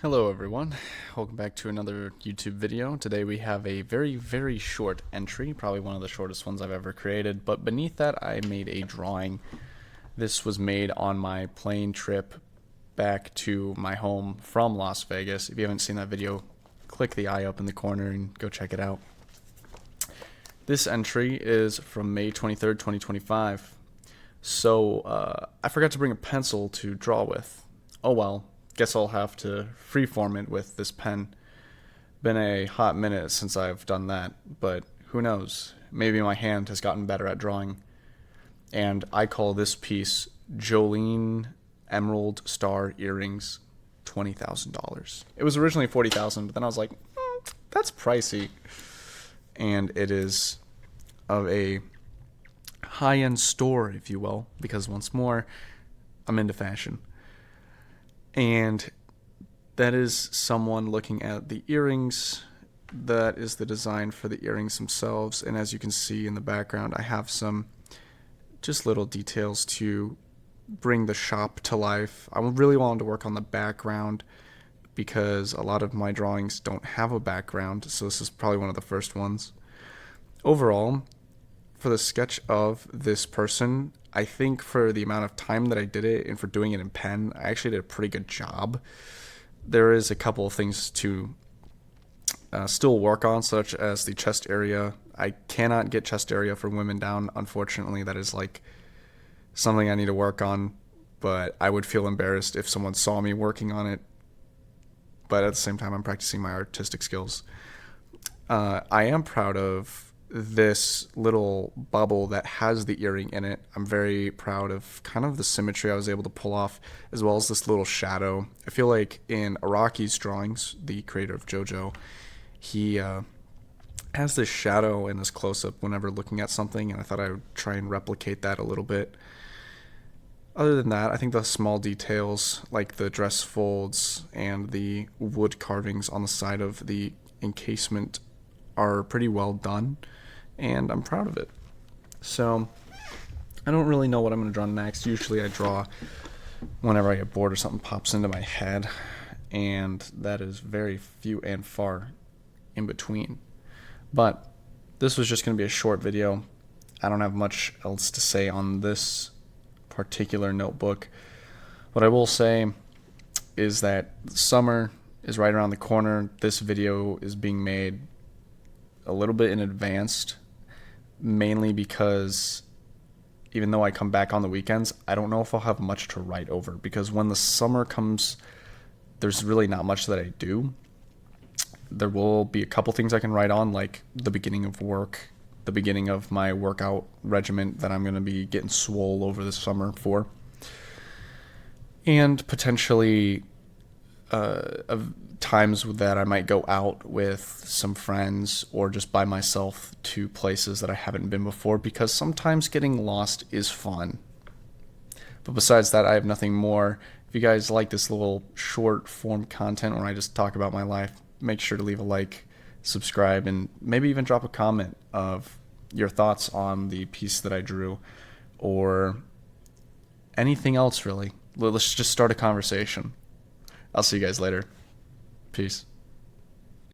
Hello everyone, welcome back to another YouTube video. Today we have a very short entry, probably one of the shortest ones I've ever created, but beneath that I made a drawing. This was made on my plane trip back to my home from Las Vegas. If you haven't seen that video, click the eye up in the corner and go check it out. This entry is from May 23rd, 2025. So I forgot to bring a pencil to draw with. Oh well. Guess I'll have to freeform it with this pen. Been a hot minute since I've done that, but who knows? Maybe my hand has gotten better at drawing. And I call this piece Jolene Emerald Star Earrings, $20,000. It was originally $40,000, but then I was like, that's pricey. And it is of a high-end store, if you will, because once more, I'm into fashion. And that is someone looking at the earrings. That is the design for the earrings themselves. And as you can see in the background, I have some just little details to bring the shop to life. I really wanted to work on the background because a lot of my drawings don't have a background. So this is probably one of the first ones. Overall, for the sketch of this person, I think for the amount of time that I did it and for doing it in pen, I actually did a pretty good job. There is a couple of things to still work on, such as the chest area. I cannot get chest area for women down, unfortunately. That is like something I need to work on, but I would feel embarrassed if someone saw me working on it. But at the same time, I'm practicing my artistic skills. I am proud of this little bubble that has the earring in it. I'm very proud of kind of the symmetry I was able to pull off, as well as this little shadow. I feel like in Araki's drawings, the creator of JoJo, he has this shadow and this close-up whenever looking at something, and I thought I would try and replicate that a little bit. Other than that, I think the small details, like the dress folds and the wood carvings on the side of the encasement, are pretty well done, and I'm proud of it. So I don't really know what I'm going to draw next. Usually I draw whenever I get bored or something pops into my head, and that is very few and far in between. But this was just going to be a short video. I don't have much else to say on this particular notebook. What I will say is that summer is right around the corner. This video is being made a little bit in advance, mainly because even though I come back on the weekends, I don't know if I'll have much to write over, because when the summer comes, there's really not much that I do. There will be a couple things I can write on, like the beginning of work, the beginning of my workout regimen that I'm going to be getting swole over this summer for, and potentially of times that I might go out with some friends or just by myself to places that I haven't been before, because sometimes getting lost is fun. But besides that, I have nothing more. If you guys like this little short form content where I just talk about my life, make sure to leave a like, subscribe, and maybe even drop a comment of your thoughts on the piece that I drew or anything else really. Let's just start a conversation. I'll see you guys later. Peace.